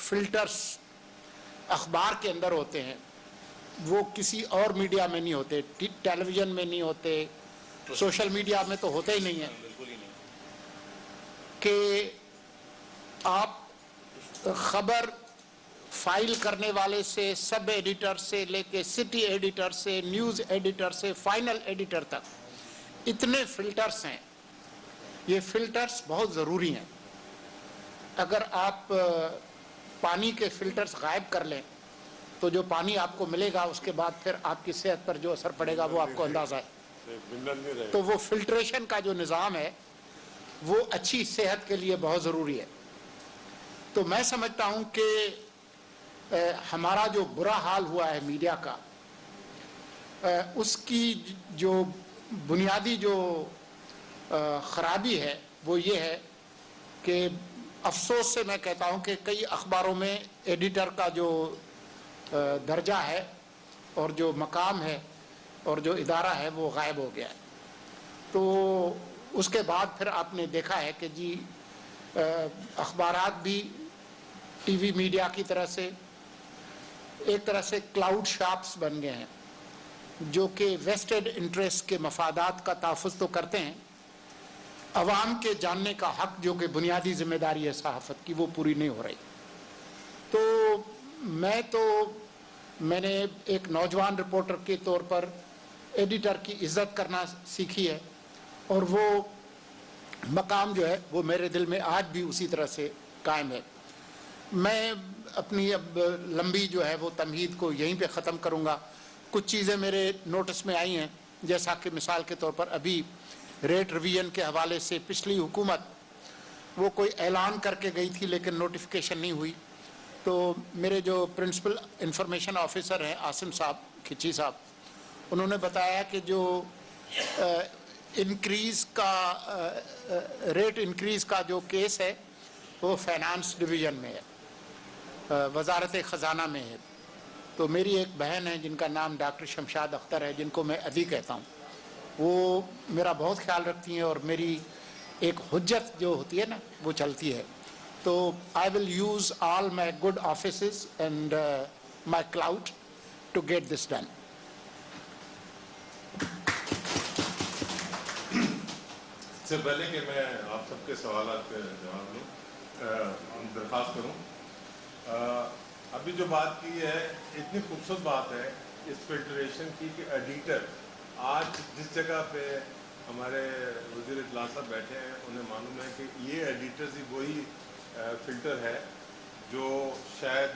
Filters अखबार के अंदर होते हैं वो किसी और मीडिया में नहीं होते, टेलीविजन में नहीं होते, सोशल मीडिया में तो होते ही नहीं है कि आप खबर फाइल करने वाले से, सब एडिटर से लेके सिटी एडिटर से, न्यूज़ एडिटर से, फाइनल एडिटर तक इतने फिल्टर्स हैं। ये फिल्टर्स बहुत ज़रूरी हैं। अगर आप पानी के फिल्टर्स गायब कर लें तो जो पानी आपको मिलेगा उसके बाद फिर आपकी सेहत पर जो असर पड़ेगा वो आपको अंदाज़ा है। तो वो फिल्ट्रेशन का जो निज़ाम है वो अच्छी सेहत के लिए बहुत ज़रूरी है। तो मैं समझता हूँ कि हमारा जो बुरा हाल हुआ है मीडिया का, उसकी जो बुनियादी जो ख़राबी है वो ये है कि अफसोस से मैं कहता हूँ कि कई अखबारों में एडिटर का जो दर्जा है और जो मकाम है और जो इदारा है वो गायब हो गया है। तो उसके बाद फिर आपने देखा है कि जी अखबारात भी टीवी मीडिया की तरह से एक तरह से क्लाउड शॉप्स बन गए हैं जो कि वेस्टेड इंटरेस्ट के मफादात का तहफ़्फ़ुज़ तो करते हैं, अवाम के जानने का हक जो कि बुनियादी जिम्मेदारी है सहाफ़त की वो पूरी नहीं हो रही। तो मैंने एक नौजवान रिपोर्टर के तौर पर एडिटर की इज़्ज़त करना सीखी है और वो मकाम जो है वो मेरे दिल में आज भी उसी तरह से कायम है। मैं अपनी अब लंबी जो है वो तमहीद को यहीं पे ख़त्म करूँगा। कुछ चीज़ें मेरे नोटिस में आई हैं, जैसा कि मिसाल के तौर पर अभी रेट रिवीजन के हवाले से पिछली हुकूमत वो कोई ऐलान करके गई थी लेकिन नोटिफिकेशन नहीं हुई। तो मेरे जो प्रिंसिपल इंफॉर्मेशन ऑफिसर हैं आसिम साहब खिची साहब, उन्होंने बताया कि जो इंक्रीज़ का रेट इंक्रीज़ का जो केस है वो फाइनेंस डिवीज़न में है, वजारत ख़जाना में है। तो मेरी एक बहन है जिनका नाम डॉक्टर शमशाद अख्तर है, जिनको मैं अदी कहता हूँ, वो मेरा बहुत ख्याल रखती हैं और मेरी एक हुज्जत जो होती है ना वो चलती है। तो I will use all my good offices and my clout to get this done. इससे पहले कि मैं आप सबके सवाल के जवाब दूँ, दरख्वास्त करूँ, अभी जो बात की है इतनी खूबसूरत बात है इस फिल्ट्रेशन की कि एडिटर आज जिस जगह पे हमारे वज़ीर इत्तला साहब बैठे हैं उन्हें मालूम है कि ये एडिटर्स ही वही फ़िल्टर है जो शायद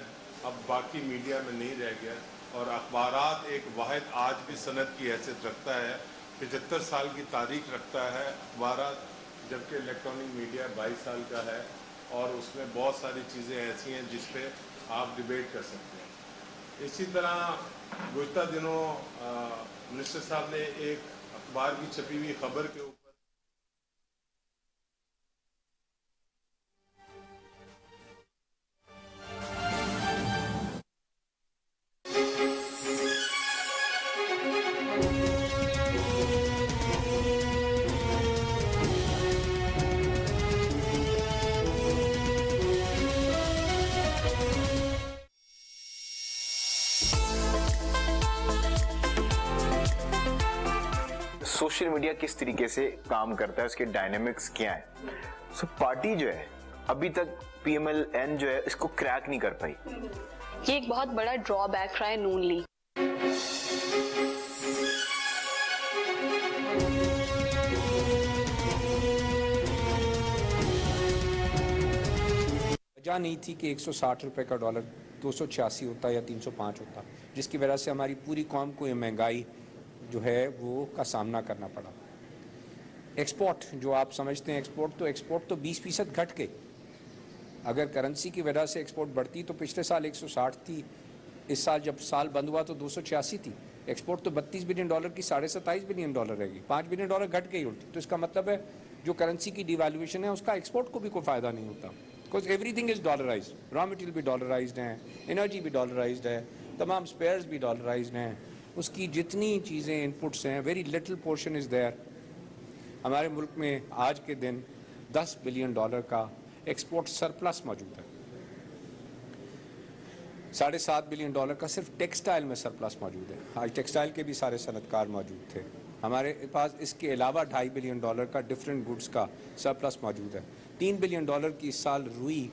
अब बाकी मीडिया में नहीं रह गया। और अखबारात एक वाहिद आज भी सनद की हैसियत रखता है, 75 साल की तारीख रखता है अखबारात, जबकि इलेक्ट्रॉनिक मीडिया 22 साल का है और उसमें बहुत सारी चीज़ें ऐसी हैं जिस पे आप डिबेट कर सकते हैं। इसी तरह गुज़िश्ता दिनों मिनिस्टर साहब ने एक अखबार की छपी हुई खबर के ऊपर सोशल मीडिया किस तरीके से काम करता है, उसके डायनेमिक्स क्या है। पार्टी जो है अभी तक PMLN जो है इसको क्रैक नहीं कर पाई। ये एक बहुत बड़ा ड्रॉबैक रहा है नून लीग। वजह नहीं थी कि 160 रुपए का डॉलर 286 होता या 305 होता, जिसकी वजह से हमारी पूरी कौम को ये महंगाई जो है वो का सामना करना पड़ा। एक्सपोर्ट जो आप समझते हैं एक्सपोर्ट तो 20% घट गई। अगर करेंसी की वजह से एक्सपोर्ट बढ़ती तो पिछले साल 160 थी, इस साल जब साल बंद हुआ तो 286 थी। एक्सपोर्ट तो $32 बिलियन की $27.5 बिलियन रहेगी, $5 बिलियन घट गई उल्टी। तो इसका मतलब है जो करेंसी की डिवैल्यूएशन है उसका एक्सपोर्ट को भी कोई फ़ायदा नहीं होता, because everything is dollarised. Raw material भी डॉलराइज्ड हैं, एनर्जी भी डॉलराइज्ड है, तमाम स्पेयर्स भी डॉलराइज्ड हैं, उसकी जितनी चीज़ें इनपुट्स हैं very little portion is there. हमारे मुल्क में आज के दिन $10 बिलियन का एक्सपोर्ट सरप्लस मौजूद है। $7.5 बिलियन का सिर्फ टेक्सटाइल में सरप्लस मौजूद है। आज टेक्सटाइल के भी सारे सनतकार मौजूद थे। हमारे पास इसके अलावा $2.5 बिलियन का डिफरेंट गुड्स का सरप्लस मौजूद है। $3 बिलियन की इस साल रुई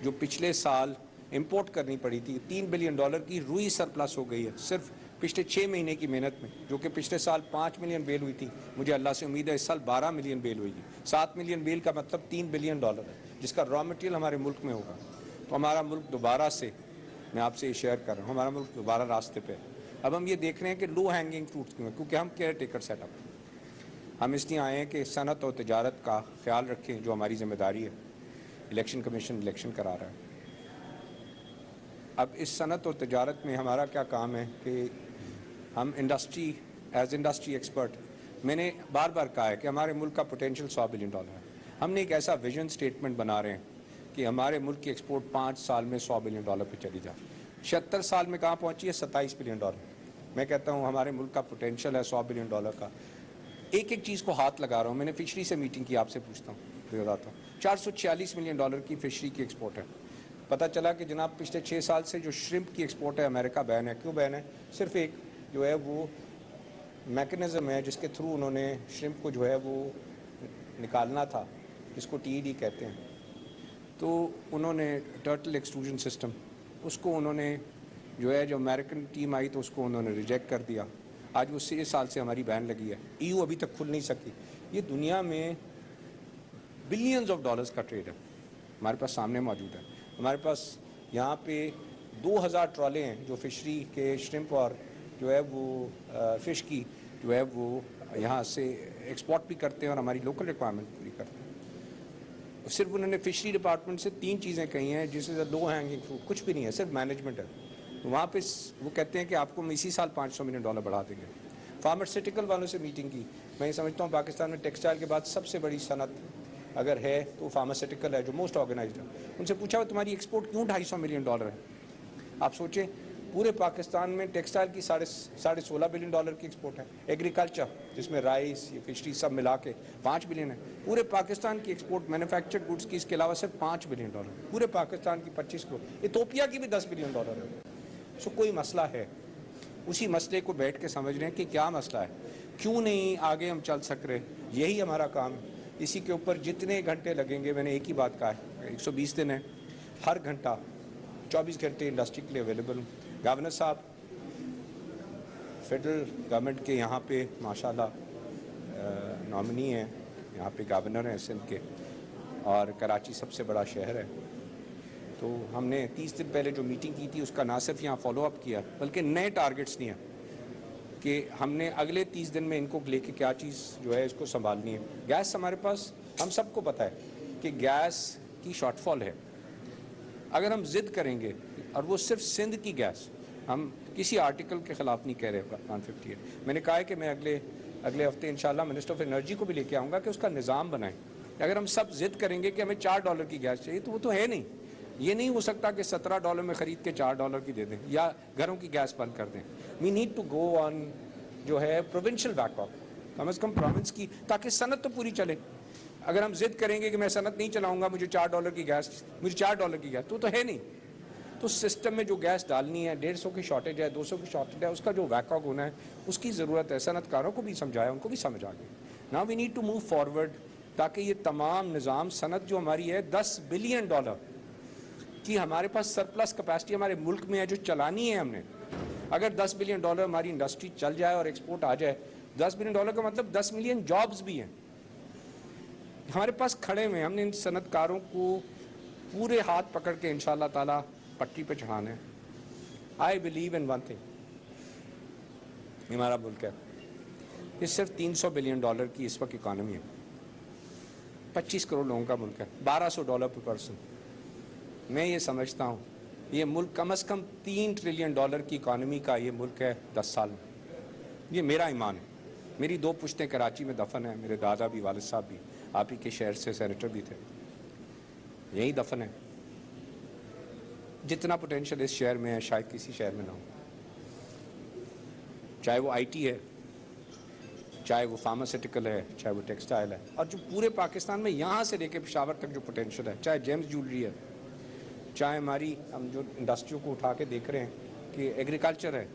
जो पिछले साल इंपोर्ट करनी पड़ी थी, $3 बिलियन की रुई सरप्लस हो गई है सिर्फ पिछले 6 महीने की मेहनत में, जो कि पिछले साल 5 मिलियन बेल हुई थी। मुझे अल्लाह से उम्मीद है इस साल 12 मिलियन बेल होगी। 7 मिलियन बेल का मतलब $3 बिलियन है, जिसका रॉ मटेरियल हमारे मुल्क में होगा। तो हमारा मुल्क दोबारा से, मैं आपसे ये शेयर कर रहा हूँ, हमारा मुल्क दोबारा रास्ते पे है। अब हम ये देख रहे हैं कि लो हैंगिंग फ्रूट्स क्यों है, क्योंकि हम केयर टेकर सेटअप, हम इसलिए आए हैं कि सनत और तजारत का ख्याल रखें, जो हमारी जिम्मेदारी है। इलेक्शन कमीशन इलेक्शन करा रहा है। अब इस सनत और तजारत में हमारा क्या काम है कि हम एज इंडस्ट्री एक्सपर्ट, मैंने बार बार कहा है कि हमारे मुल्क का पोटेंशियल $100 बिलियन है। हमने एक ऐसा विजन स्टेटमेंट बना रहे हैं कि हमारे मुल्क की एक्सपोर्ट 5 साल में $100 बिलियन पे चली जाए। 76 साल में कहाँ पहुँची है? $27 बिलियन। मैं कहता हूँ हमारे मुल्क का पोटेंशियल है $100 बिलियन का। एक एक चीज़ को हाथ लगा रहा हूँ। मैंने फिशरी से मीटिंग की, आपसे पूछता हूँ, बताता हूँ। $446 मिलियन की फिशरी की एक्सपोर्ट है। पता चला कि जनाब पिछले 6 साल से जो श्रिम्प की एक्सपोर्ट है अमेरिका बैन है। क्यों बैन है? सिर्फ एक जो है वो मैकेनिज़्म है जिसके थ्रू उन्होंने श्रिम्प को जो है वो निकालना था, जिसको TED कहते हैं। तो उन्होंने टर्टल एक्सट्रूजन सिस्टम, उसको उन्होंने जो है, जो अमेरिकन टीम आई तो उसको उन्होंने रिजेक्ट कर दिया। आज वो 6 साल से हमारी बैन लगी है। EU अभी तक खुल नहीं सकी। ये दुनिया में बिलियंस ऑफ डॉलर्स का ट्रेड है, हमारे पास सामने मौजूद है। हमारे पास यहाँ पे 2000 ट्रॉले हैं जो फिशरी के श्रिम्प और जो है वो फ़िश की जो है वो यहाँ से एक्सपोर्ट भी करते हैं और हमारी लोकल रिक्वायरमेंट पूरी करते हैं। सिर्फ उन्होंने फिशरी डिपार्टमेंट से 3 चीज़ें कही हैं जिससे लो हैंगिंग फ्रूट, कुछ भी नहीं है, सिर्फ मैनेजमेंट है। वहाँ पे वो कहते हैं कि आपको हम इसी साल $500 मिलियन बढ़ा देंगे। फार्मास्यूटिकल वालों से मीटिंग की। मैं ये समझता हूँ पाकिस्तान में टेक्सटाइल के बाद सबसे बड़ी सनत अगर है तो फार्मास्यूटिकल है, जो मोस्ट ऑर्गेनाइज्ड है। उनसे पूछा तुम्हारी एक्सपोर्ट क्यों $250 मिलियन है? आप सोचें पूरे पाकिस्तान में टेक्सटाइल की $16.5 बिलियन की एक्सपोर्ट है। एग्रीकल्चर जिसमें राइस, ये फिशरी सब मिला के 5 बिलियन है। पूरे पाकिस्तान की एक्सपोर्ट मैन्युफैक्चर्ड गुड्स की इसके अलावा सिर्फ $5 बिलियन। पूरे पाकिस्तान की 25 करोड़। इथोपिया की भी $10 बिलियन है। सो कोई मसला है, उसी मसले को बैठ के समझ रहे हैं कि क्या मसला है, क्यों नहीं आगे हम चल सक रहे। यही हमारा काम है। इसी के ऊपर जितने घंटे लगेंगे, मैंने एक ही बात कहा है, 120 दिन है, हर घंटा 24 घंटे इंडस्ट्री के लिए अवेलेबल हूँ। गवर्नर साहब फेडरल गवर्नमेंट के यहाँ पे माशाल्लाह नॉमिनी हैं, यहाँ पे गवर्नर हैं सिंध के, और कराची सबसे बड़ा शहर है। तो हमने 30 दिन पहले जो मीटिंग की थी उसका ना सिर्फ यहाँ फॉलो अप किया बल्कि नए टारगेट्स लिए कि हमने अगले 30 दिन में इनको लेके क्या चीज़ जो है इसको संभालनी है। गैस हमारे पास, हम सबको पता है कि गैस की शॉर्टफॉल है। अगर हम ज़िद करेंगे, और वो सिर्फ सिंध की गैस, हम किसी आर्टिकल के ख़िलाफ़ नहीं कह रहे 158। मैंने कहा है कि मैं अगले हफ्ते इंशाल्लाह मिनिस्टर ऑफ एनर्जी को भी लेके आऊँगा कि उसका निज़ाम बनाएं। अगर हम सब ज़िद करेंगे कि हमें $4 की गैस चाहिए, तो वो तो है नहीं। ये नहीं हो सकता कि $17 में ख़रीद के $4 की दे दें या घरों की गैस बंद कर दें। We need to go on जो है प्रोविंशियल बैकअप, कम अज़ कम प्रोविंस की, ताकि सनत तो पूरी चले। अगर हम जिद करेंगे कि मैं सनत नहीं चलाऊंगा, मुझे $4 की गैस, मुझे $4 की गैस, तो है नहीं। तो सिस्टम में जो गैस डालनी है, 150 की शॉर्टेज है, 200 की शॉर्टेज है, उसका जो बैकअप होना है उसकी ज़रूरत है। सनतकारों को भी समझाया, उनको भी समझ आ गई। Now we need to move forward, ताकि ये तमाम निज़ाम सनत जो हमारी है $10 बिलियन की हमारे पास सरप्लस कैपेसिटी हमारे मुल्क में है, जो चलानी है हमने। अगर $10 बिलियन हमारी इंडस्ट्री चल जाए और एक्सपोर्ट आ जाए, $10 बिलियन का मतलब 10 मिलियन जॉब्स भी हैं हमारे पास खड़े हुए। हमने इन सनतकारों को पूरे हाथ पकड़ के इंशाअल्लाह ताला पट्टी पे चढ़ाना है। I believe in one thing, हमारा मुल्क है, ये सिर्फ $300 बिलियन की इस वक्त इकानमी है, 25 करोड़ लोगों का मुल्क है, $1200 पर पर्सन। मैं ये समझता हूँ ये मुल्क कम अज़ कम $3 ट्रिलियन की इकानमी का ये मुल्क है 10 साल में। ये मेरा ईमान है। मेरी 2 पुश्तें कराची में दफन है, मेरे दादा भी, वालिद साहब भी आप ही के शहर से सेनेटर भी थे, यही दफन है। जितना पोटेंशियल इस शहर में है शायद किसी शहर में ना हो, चाहे वो IT है, चाहे वो फार्मास्यूटिकल है, चाहे वो टेक्सटाइल है, और जो पूरे पाकिस्तान में यहाँ से लेके पेशावर तक जो पोटेंशियल है, चाहे जेम्स ज्वेलरी है, चाहे हमारी हम जो इंडस्ट्रियों को उठा के देख रहे हैं कि एग्रीकल्चर है,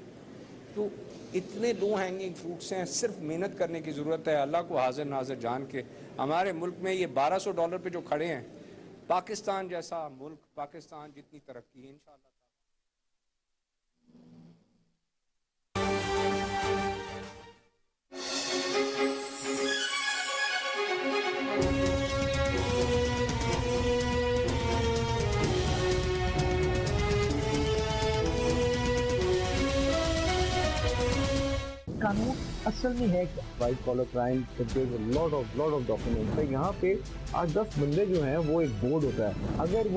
तो इतने लो हैंगिंग फ्रूट्स हैं, सिर्फ मेहनत करने की ज़रूरत है। अल्लाह को हाजिर नाजिर जान के हमारे मुल्क में ये $1200 पे जो खड़े हैं, पाकिस्तान जैसा मुल्क, पाकिस्तान जितनी तरक्की है इंशाअल्लाह। कानून असल में है क्या? White collar crime lot of documents है। यहाँ पे 8-10 बंदे जो हैं वो एक बोर्ड होता है, अगर वो